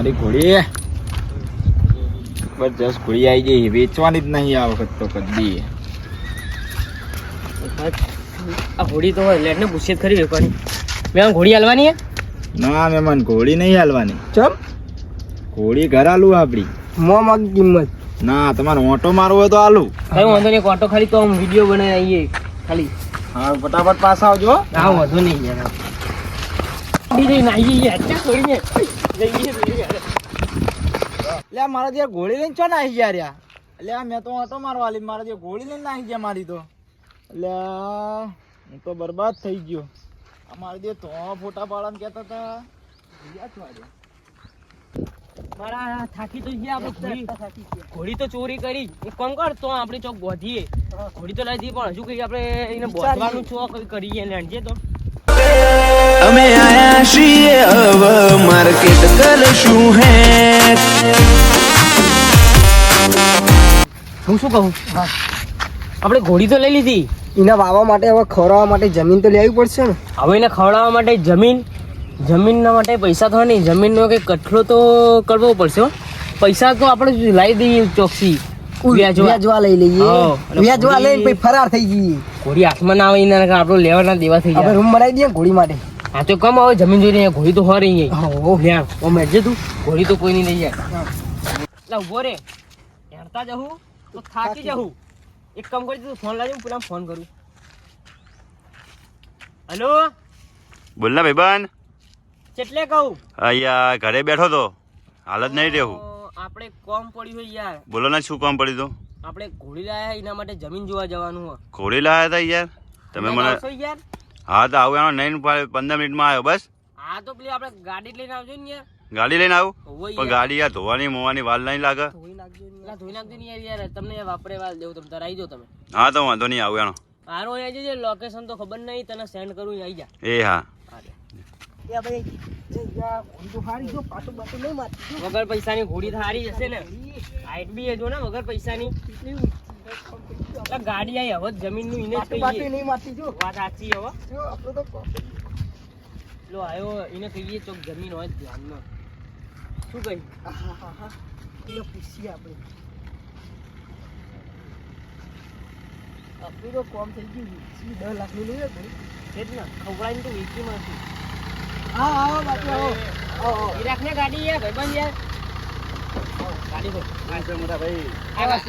મારી ઘોડી બસ ઘોડી આવી ગઈ, વેચવાની જ નહીં આ વખત તો કદી. આ ઘોડી તો લેટ ને પૂછે ખરી વેપારી મેં ઘોડી હાલવાની હે? ના મહેમાન ઘોડી નહીં હાલવાની. ચમ ઘોડી ઘર આલું આપડી મોમાં કિંમત ના. તમારે ઓટો મારવો હોય તો આલું. કઈ વાંધો નહીં, ઓટો ખાલી તો વિડીયો બનાવી આવીએ ખાલી. હા ફટાફટ પાછા આવજો. હા વાંધો નહીં યાર. મારા જે ઘોડી લઈને ચો નાખી ગયા રહ્યા. એટલે મેં તો ઓટો મારવા લી, મારા જે ઘોડી લઈને નાખી ગયા મારી તો. એટલે હું તો બરબાદ થઈ ગયો. અમારે જે તો ફોટા પાડવાનું કહેતા હતા મારા થાકી તો ગયા આપણે. ઘોડી તો ચોરી કરી, એક કામ કર તો આપણે ચોક બોધીએ. ઘોડી તો લઈ દઈએ પણ હજુ કઈ આપણે એને બોધવાનું છો કરીએ લેણજે તો. અમે આયા છીએ હવે માર્કેટ કરશું હે. હું શું કહું, આપણે ઘોડી તો લઈ લીધી, એના વાવવા માટે હવે ખવડાવવા માટે જમીન તો લેવી પડશે ને. હવે એને ખવડાવવા માટે જમીનના માટે પૈસા તો નહીં, જમીનનો કંઈક કઠલો તો કરવો પડશે હો. પૈસા તો આપણે લાવી દઈએ ચોકસી, વ્યાજવા લઈ લઈએ, વ્યાજવા લઈને પછી ફરાર થઈ જઈએ. ઘોડી હાથમાં ના આવે એના આપણે લેવાના દેવા થઈ આપણે જાય. રૂમ બનાવી દઈએ ઘોડી માટે. હા તો કમ હવે જમીન જોઈને ઘોડી તો હો રહી મેં તું ઘોડી તો કોઈ નહીં લઈ જાય. એટલે ઉભો રે, હેરતા જવું તો થાકી જવું. એક કામ કરી તું ફોન લાવી, પેલા ફોન કરું. હેલો બોલ ના ભાઈબંધ. કેટલે કહું? અહીંયા ઘરે બેઠો તો, હાલ જ નહીં રહેવું. આપણે કોમ પડ્યું હોય યાર. બોલો ને શું કામ પડ્યું તું? આપણે ઘોડી લાયા એના માટે જમીન જોવા જવાનું હોય. ઘોડી લાયા હતા યાર તમે મને? આવશો યાર? હા તો આવું એનો નહીં 15 મિનિટમાં આવ્યો બસ. હા તો પેલી આપણે ગાડી લઈને આવજો ને યાર. ગાડી લઈને આવું હોવે પણ ગાડી યાર ધોવાની મોવાની વાર નહીં લાગે. ધોઈ નાખજો ને યાર તમને વાપરે વાલ દેવું તમે તાર આવી જાઓ તમે. હા તો વાંધો નહીં આવું એનો. હારો આવી જજે, લોકેશન તો ખબર નહીં તને સેન્ડ કરું આવી જા. એ હા વગર પૈસાની ઘોડી સારી જશે ને, હાઈટ બી જો ને વગર પૈસાની. ગાડી આવી હવે જમીન નું ઇને જ કહીએ. વાત સાચી હવે લો આવ્યો એને કહીએ ચોક જમીન હોય ધ્યાનમાં. શું કહી પૂછીએ આપણે આપણું તો કોમ થઈ ગયું. 10 લાખની લઈએ એ જ ને ખવડાવીને તો વેચી મળશે. હા આવો બાપુ આવો આવો. રાખને ગાડી યાર ભાઈબંધ યાર. ગાડી બોલ મોટા ભાઈ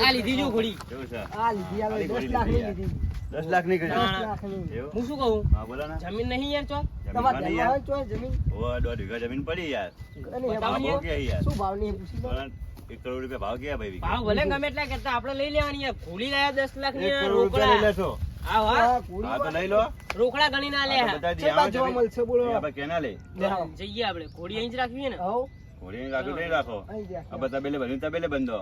આ લીધી જો ઘોડી. કેવું છે? આ લીધી આવે 10 લાખની લીધી. 10 લાખની કરી. 10 લાખની. હું શું કહું, હા બોલો ને. જમીન નહીં યાર ચોક? તમારે ધ્યાનમાં હોય તો જમીન ઓ 1.5 વીઘા જમીન પડી યાર. અને એ બતાવો ને. ભાવ કે યાર શું ભાવની એ પૂછી લો. 1 કરોડ રૂપિયા ભાવ ગયા ભાઈ વીઘા. ભાવ ભલે ગમે એટલા કરતા આપણે લઈ લેવાની યાર. ઘોડી લાયા 10 લાખ 1 ની કરોડ રૂપિયા લઈ રોકડા. લેશો? હા આ હા ઘોડી હા તો લઈ લો. રોકડા ગણી ના લે. હા તો બતાવી દઈએ. કેટલા જોવા મળશે બોલો. આપણે કેના લે? જઈએ આપણે ઘોડી અહીં જ રાખવી ને. હો ઘોડીને રાખો નહીં રાખો. અહીં ગયા આ બધા તબેલે બંધો.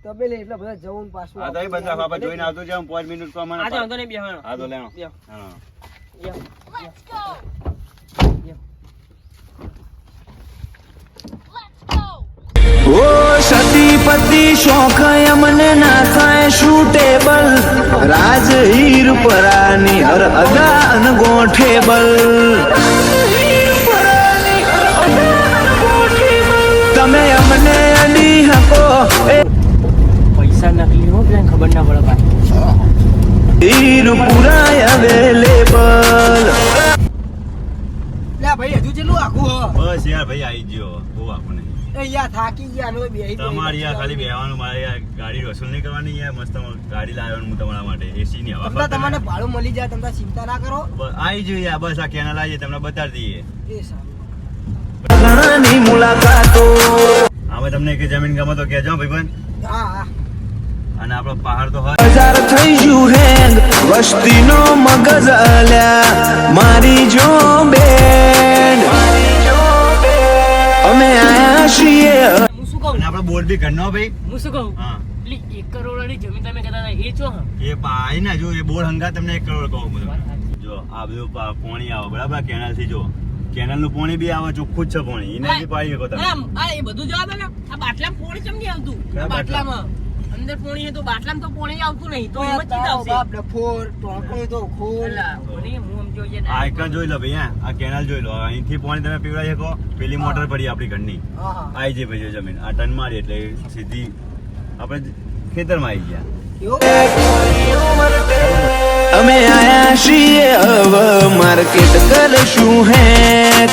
તબેલે એટલે બધા જવું પાછું હા તો એ બંધ રાખો. આપણે જોઈને આવતું જાવ 5 મિનિટ તો અમને આજે વાંધો નહીં બેહવાનો. હા તો લેણો. બેહો. હા બેહો. ઓ સતીપતિ શોખ અમને ના થાય સુટેબલ. રાજ હીર પરાની હર અદા અનગોઠેબલ. તમે અમને અડી હકો પૈસા નકલી હો પેલા ખબર ના પડે પાછી. હીર પુરાય અવેલેબલ. લે ભાઈ હજુ કેટલું આખું હો. બસ યાર ભાઈ આવી ગયો બહુ આપણને. એ યાર થાકી ગયા અમે તો બેહી તમારી યાર ખાલી બેહવાનું મારે યાર ગાડી વસૂલ નહીં કરવાની યાર મસ્ત ગાડી લાવવાનું હું તમારા માટે એસી ની હવા તમને તમને ભાડું મળી જાય તમે ચિંતા ના કરો. આવી જોઈએ યાર બસ આ કેનાલ આવી તમને બતાડી દઈએ. એ સારું. ઘણાની મુલાકાતો. આમાં તમને કે જમીન ગમે તો કહેજો ભાઈબંધ. હા હા અને આપણો પહાડ તો હોય. હજાર થઈ ગયું હેંગ વસ્તીનો મગજ અલ્યા મારી જો બેન. અમે આયા છીએ. હું શું કહું, અને આપણો બોર્ડ બી ઘરનો ભાઈ. હું શું કહું, હા પેલી 1 કરોડ વાળી જમીન તમે કહેતા હતા એ ચો હા? એ પાઈ ના જો એ બોર્ડ હંગા તમને 1 કરોડ કહું હું તમને. જો આ બધું પાણી આવે બરાબર કેનાલ થી. જો કેનાલ નું પાણી બી આવે ચોખ્ખું જ છે પાણી એનાથી પાઈ શકો તમે. આ એ બધું જવાબ ને આ બાટલામાં પાણી કેમ નહીં આવતું? કયા બાટલામાં અંદર પાણી તો બાટલામાં તો પાણી આવતું નહીં તો એમ જ ચીજ આવશે. બાપ ડફોર ટોકણી તો ખોલ. અલા, મને હું જોઈએ આ એક જોઈ લો ભાઈ, આ કેનાલ જોઈ લો. અહીંથી પાણી તમે પીવડાવી શકો. પેલી મોટર પડી આપણી ઘરની, આઈ જાય ભાઈ જમીન. આ ટન મારી એટલે સીધી આપણે ખેતરમાં આવી ગયા. અમે આયા છીએ હવે માર્કેટ કરશું હેક.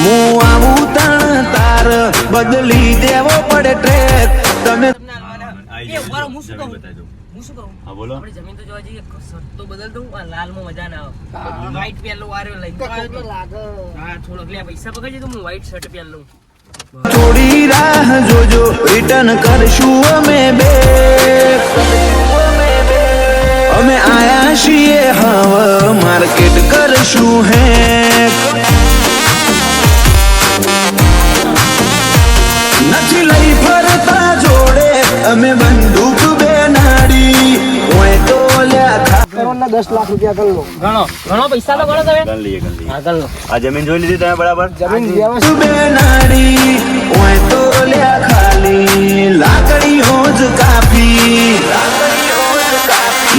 હું આવું તણ તાર બદલી દેવો પડે ટ્રેક. તમે આઈ એ ઉભા રહો, હું શું જમીન કહું? બતાવી દઉં. હું શું કહું? હા બોલો. આપણે જમીન તો જોવા જઈએ, શર્ટ તો બદલ દઉં. આ લાલમાં મજા ના આવે. વ્હાઈટ પહેરલો વાર્યો લઈને તો આવ્યો તો. હા, થોડોક લે પૈસા પકડજે તો હું વ્હાઈટ શર્ટ પહેર લઉં. થોડી રાહ જોજો રિટર્ન કરશું અમે બે. અમે આયા છીએ હવે માર્કેટ કરશું હેક. નથી લઈ ફરતા જોડે અમે બંદૂક બે નાડી. ઓય તો લ્યા ખા કરોડના 10 લાખ રૂપિયા કરી લો. ઘણો પૈસા તો ગણો તમે. ગણ લઈએ, ગણ લઈએ. આગળ લો. આ જમીન જોઈ લીધી તમે બરાબર? જમીન વ્યવસ્થિત બે નાડી. ઓય તો લ્યા ખાલી લાકડીઓ જ કાપી.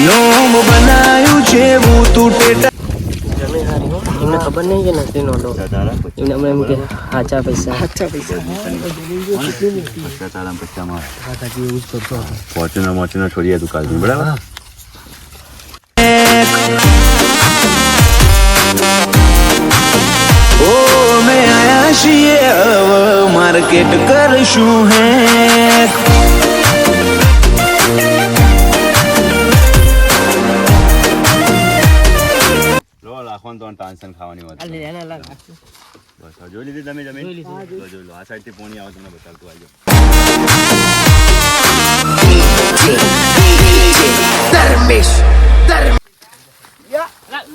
નોમ બનાયું છે હું તું ટેટા. જમીન સારી હો. એમને ખબર નહીં કે નથી નોટો. તારા એમને અમે એમ કે સાચા પૈસા. પૈસા તારા પૈસામાં ફોર્ચ્યુનર છોડીએ તું કાલથી બરાબર. ઓ અમે આયા છીએ હવે માર્કેટ કરશું હેક. લો લાખોને તો ટેન્શન ખાવાની વાત. આ લે એના લાગ. બસ હવે જોઈ લીધી તમે જમીન? જોઈ લીધી. લો, જોઈ લો. આ સાઈડથી પોણી આવે તમને બતાવતું આવજો.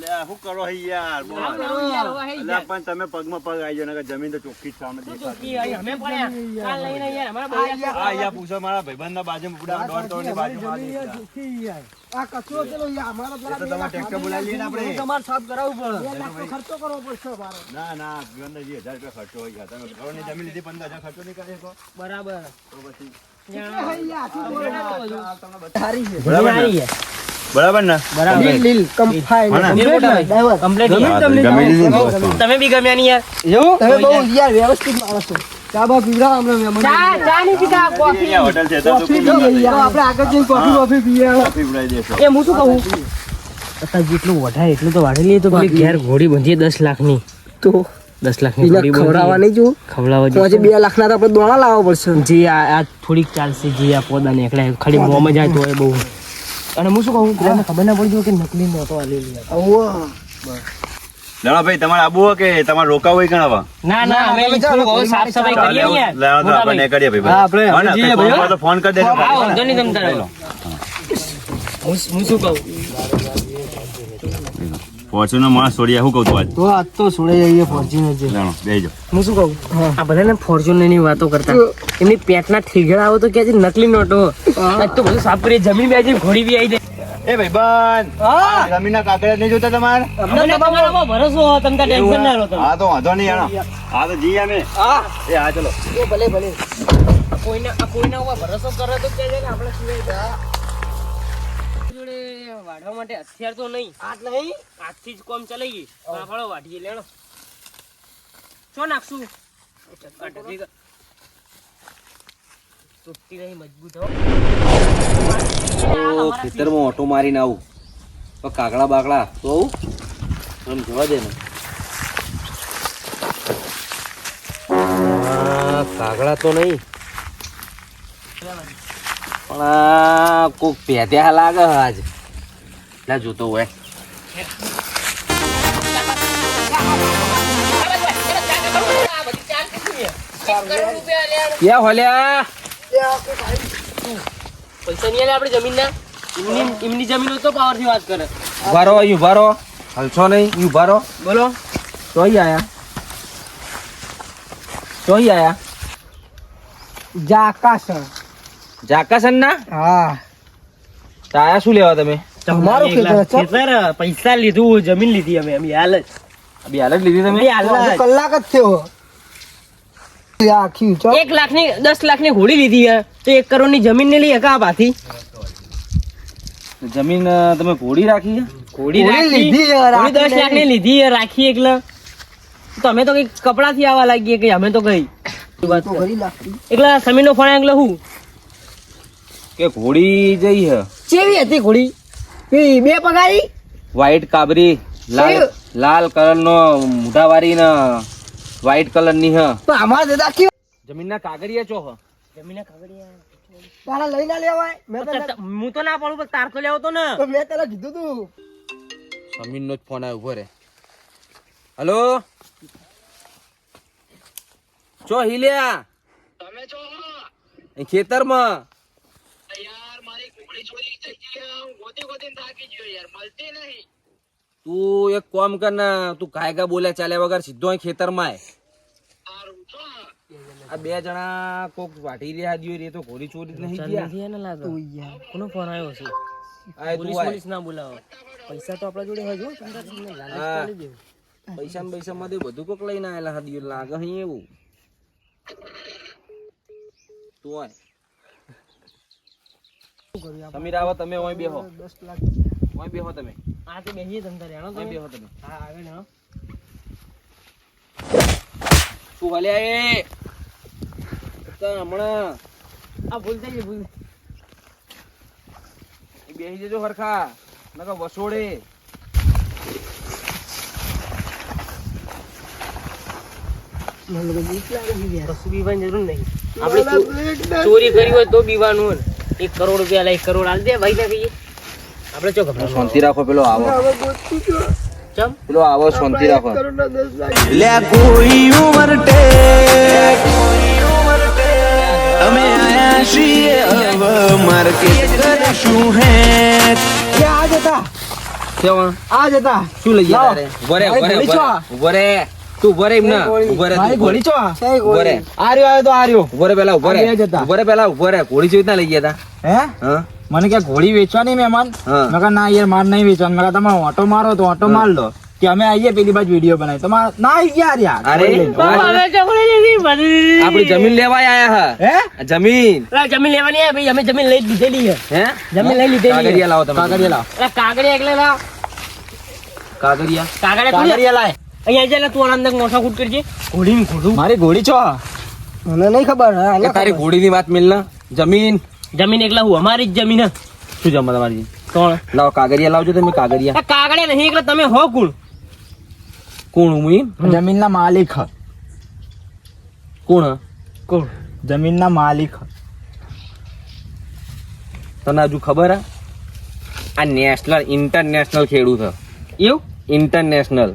લે, શું કરો હી યાર? બોલ. અલા, પણ તમે પગમાં પગ આવી જાઓ, નકર જમીન તો ચોખ્ખી જ સામે દેખાતી. અમે પડ્યા. આ લઈને યાર અમારા ભાઈ આ યા પૂછો મારા ભાઈબંધના બાજુમાં પૂડા દોડની બાજુમાં આ દેખતા. આ કચરો પેલો અમારા એ તો તમારે ટ્રેક્ટર બોલાવી લઈએ ને આપણે. તમારે સાફ કરાવવું પડે. 2 લાખ તો ખર્ચો કરવો પડશે મારે. ના ના, 10,000 રૂપિયા ખર્ચો હોય ગયા. તમે કરોડની જમીન લીધી, 15,000 ખર્ચો નહીં કરી શકો બરાબર. તો પછી સારી છે. બરાબર ને? બરાબર ને? લીલ લીલ કમ્ફાઈ હા ને? ડ્રાઈવર કમ્પ્લીટ હા, તો ગમી લીધી ને વસ્તુ. તમે બી ગમ્યા નહીં યાર. તમે બહુ યાર વ્યવસ્થિત માણસ છો. ચા બા પીવડાવો અમને મહેમાન. ચા નહીં પીતા, કોફી. અહીંયા હોટલ છે તો કોફી પીએ યાર. આપણે આગળ જઈને કોફી પીએ. કોફી પીવડાવી દેશો. એ હું શું કહું અત્યારે જેટલું વઢાય એટલું તો વાઢી લઈએ તો પેલી ઘેર ઘોડી બંધીએ 10 લાખની. તો 10 લાખની એને ઘોડી ખવડાવવા બંધીએ. નહીં જો. ખવડાવવા તો આજે 2 લાખના તો આપણે દોણા લાવવા પડશે. જે આ થોડીક ચાલશે જે આ પોદા ને એકલા ખાલી મોંમાં જાય તો એ બહુ. અને હું શું કહું તમને ખબર ના પડી કે નકલી નોટો આલી લે. લેણો ભાઈ, તમારે આબુ હોય કે તમારે રોકાવું હોય ગણાવા? ના ના અમે થોડું બહુ સાફ સફાઈ કરીએ ને યાર. લેણો તો આપણે કરીએ ભાઈ. હા, આપણે હા ને? જઈએ કંઈ ભાઈ, ફોન કરો તો ફોન કરી દેજો. હા વાંધો નહીં તમ તારે. હું શું કહું ફોર્ચ્યુનર માણસ છોડીએ શું કહું તું આજ? તો આજ તો છોડે જઈએ ફોર્ચ્યુનર છે. લેણો બેસજો. હું શું કહું આ બધાને ફોર્ચ્યુનર ની વાતો કરતા એમની પેટના થીગડા આવો તો કે છે નકલી નોટો. આજ તો બધું સાફ કરી જમીન બેજી ઘોડી બી આવી જાય. એ ભાઈબંધ, જમીનના કાગળ નહીં જોતા તમારે? અમને તમારો બહુ ભરોસો હો, તમે તાર ટેન્શન ના લો તમે. હા તો વાંધો નહીં યાર. હા તો જઈએ અમે. એ હા ચલો. એ ભલે ભલે. કોઈના ઉપર ભરોસો કરે તો કે છે ને આપણે સિવાય જોડે વાઢવા માટે હથિયાર તો નહીં. આજ નહીં આજથી જ કોમ ચલાઈ ગઈ. ફાફડો વાઢીએ લેણો. શું નાખશું? તૂટતી નહીં, મજબૂત હો. ખેતરમાં ઓટો મારીને આવું તો કાગડા બાગડા તો આવું આમ જવા દે ને. કાગડા તો નહીં પણ આ કોક પેટ્યા લાગે આજ. ના જોતો હોય ક્યાં હોલ્યા પૈસા નહીં આલે આપણે જમીનના. એમની જમીન હોય તો પાવરથી વાત કરે. ઉભા રહો અહીં ઉભા રહો, હલશો નહીં, અહીં ઉભા રહો. બોલો ચોઈ આયા ચોઈ આયા જાકાસણ. જાકાસન ના હા આયા શું લેવા તમે? તમારું ખેતર છે. પૈસા લીધું, જમીન લીધી અમે હાલ જ. અભી હાલ જ લીધી તમે? હાલ જ. કલાક જ થયો. આખી ચો 1 લાખની 10 લાખની ઘોડી લીધી હે તો 1 કરોડની જમીન ને લઈ હકા પાથી. જમીન તમે ઘોડી રાખી છે? ઘોડી ઘોડી રાખી લીધી છે, ઘોડી 10 રાખી લાખ ની લીધી છે, રાખી એટલે તમે તો કઈ કપડા થી આવવા લાગીએ કે અમે તો કઈ વાત તો ઘણી લાકડી. એટલે સમીર નો ફોન એટલે હું કે ઘોડી જઈ છે ચેવી હતી ઘોડી? પેલી બે પગારી? વ્હાઈટ કાબરી લાલ કલર નો મોઢાવાળી ને વ્હાઈટ કલર ની હ તો અમારે દાદા કેવી? જમીનના કાગળિયા ચો હ જમીને કાગળિયા તારા લઈ ના લેવાય? મેં તને હું તો ના પડું પણ તાર તો લેવો તો ને તો મેં તને કીધું તું. જમીનનો જ ફોન આવ્યો ઉભો રે હલો ચો હિલ્યા તમે છો અહીં ખેતરમાં યાર મારી ઘોડી ચોરી થઈ ગઈ હું ગોતી થાકી ગયો યાર મળતી નહીં તું એક કામ કર ને તું ગાયગા બોલ્યા ચાલ્યા વગર સીધો અહીં ખેતરમાં આય સારું છો આ બે જણા કોક વાટી રહ્યા દ્યો રે તો ઘોડી ચોરી જ નહીં ગયા નથી એને લાગે કોનો ફોન આવ્યો છે આય તું પોલીસ આય પોલીસ ના બોલાવો પૈસા તો આપણા જોડે હોય જો તમને લાલચ હા. ચાલી દેવું પૈસા ને પૈસા માંથી બધું કોક લઈને આયેલા હા દ્યો લાગે અહીં એવું તું આય સમીર આવો તમે ઓય બેહો 10 લાખ ઓય બેહો તમે આ તો બેહીએ તમ તારે હેણો ઓય તમે બેહો તમે હા આગળ હેણો તું હલે આય તો હમણાં આ ભૂલ થઈ ગઈ ભૂલ એ બેહી જજો હરખા નકર વસોડે મને તો બીક લાગે છે યાર. કશું બીવાની જરૂર નહીં આપણે ચોરી કરી હોય તો બીવાનું હોય ને. 1 કરોડ રૂપિયા લે 1 કરોડ આલ દે ભાઈ ને કહીએ આપણે ચો ગભરાવાનું શાંતિ રાખો પેલો આવો હવે ગોતું છું. ચમ પેલો આવો શાંતિ રાખો કરોડના 10 લાખ. લે કોઈ ઉમરટેક અમે આયા છીએ હવે માર્કેટ કરીશું હે એ આ જ હતા, કેવું આ જ હતા. શું લઈ ગયા લાવો. તારે ઉભો રે મારી ઉભો રે ઘોડી છો. ઉભો રે તું ઉભો રે એમ ના ઉભો રે મારી ઘોડી છો કઈ ઉભો રે ઘોડી? આ રહ્યો તો આ રહ્યો ઉભો રે પેલા ઉભો રે આ બે જ હતા. ઉભો રે પેલા ઉભો રે ઘોડી ચેવી રીતના લઈ ગયા હે તા હા મને કે ઘોડી વેચવાની મહેમાન હા. મેં કહ્યું, ના યાર માર નહીં વેચવાની મેં કહ્યું, તમે ઓટો મારો તો ઓટો માર લો કે અમે આવીએ પેલી બાજુ વિડીયો બનાવી તો ના આવી ગયા યાર અરે હવે ચોકડી લેવી બધી આપણી જમીન લેવા આયા હા હે આ જમીન અલા જમીન લેવાની હે ભાઈ અમે જમીન લઈ લીધેલી છે હે જમીન લઈ લીધેલી છે. કાગળિયા લાવો તમે કાગળિયા લાવ અલા કાગળિયા એકલે લાવ કાગળિયા કાગળિયા થોડી કાગળિયા લાય અહીંયા જઈને તું આનંદ મોટા કૂટ કરજે ઘોડી ને ઘોડું મારી ઘોડી છો મને નહીં ખબર. હા, એ તારી ઘોડીની વાત મિલ ના જમીન જમીન એકલા હું અમારી જ જમીન હે. શું જમા તમારી કોણ લાવો કાગળિયા લાવજો તમે કાગળિયા આ કાગળિયા નહીં એકલા તમે હો કોણ કોણ હું જમીનના માલિક હ. કોણ હ? કોણ જમીનના માલિક હ. તને હજુ ખબર હે આ નેશનલ ઇન્ટરનેશનલ ખેડૂત હ એવું ઇન્ટરનેશનલ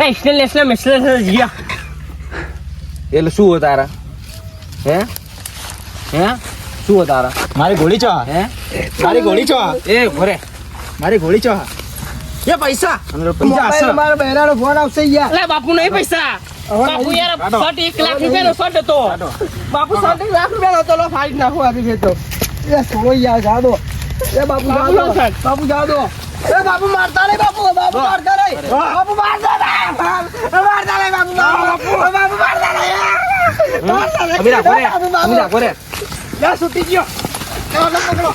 નેશનલ જીયા એટલે શું હો તારા હે હે શું હો તારા મારી ઘોડી છો હે મારી ઘોડી છો એ ભરે મારી ઘોડી છો એ પૈસા પૈસા મોબાઈલ હશે. મારા બહેરાનો ફોન આવશે યાર. અલા બાપુ નહીં પૈસા બાપુ યાર કાઢો. શર્ટ 1 લાખ રૂપિયાનો શર્ટ હતો બાપુ 60 લાખ રૂપિયાનો હતો. લો ફાડી નાખો આથી છે તો. એ છોડો યાર, જા દો. એ બાપુ જા બાપુ દો. નો સાહેબ. બાપુ જા દો. એ બાપુ મારતા નહીં બાપુ. બાપુ મારતા નહીં. બાપુ મારતા નહીં. મારતા નહીં બાપુ. બાપુ મારતા નહીં. મારતા નહીં. અમીરા ભરે બાપુ, બાપુ. અમીરા ભરે લે, છૂટી ગયો. ચાલો, પકડો.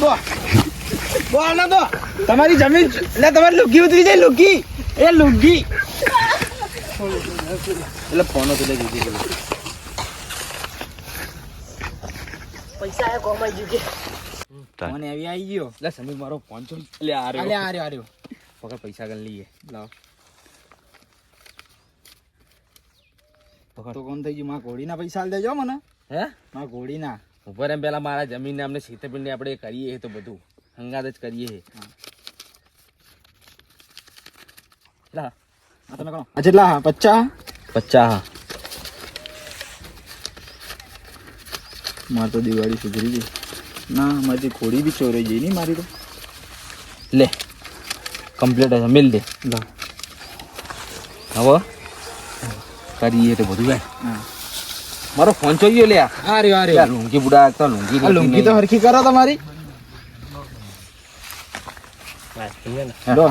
દો. દો, આને દો. તમારી જમીન એટલે તમારી લુગી ઉતરી જાય લુગી એ લુગી એટલે ફોનો તો લઈ દીધી પૈસા આયા કોમાઈ જુજે મને આવી ગયો એટલે સમીર મારો ફોન છો એટલે આ અલે રહ્યો આ રહ્યો આ રહ્યો પકડ પૈસા ગણ લઈએ લાવ તો કોણ થઈ ગયું મારા ઘોડીના પૈસા આલ દેજો મને હે મારા ઘોડીના ઉપર એમ પેલા મારા જમીનને અમને છેતરપિંડી આપણે કરીએ તો બધું હંગાત જ કરીએ લા આ તમે કહો આ કેટલા 50 50 માર તો દિવાળી સુધરી ગઈ ના મારી ઘોડી બી ચોરાઈ ગઈ નહીં મારી તો લે કમ્પ્લીટ હશે મિલ દે લા હવે કરીએ તો બધું ભાઈ હા મારો ફોન જોઈએ લે આ રહ્યો આ રહ્યો લુંગી બુડા તો લુંગી આ લુંગી તો હરખી કરો તમારી બસ, ઠીક છે ને. લો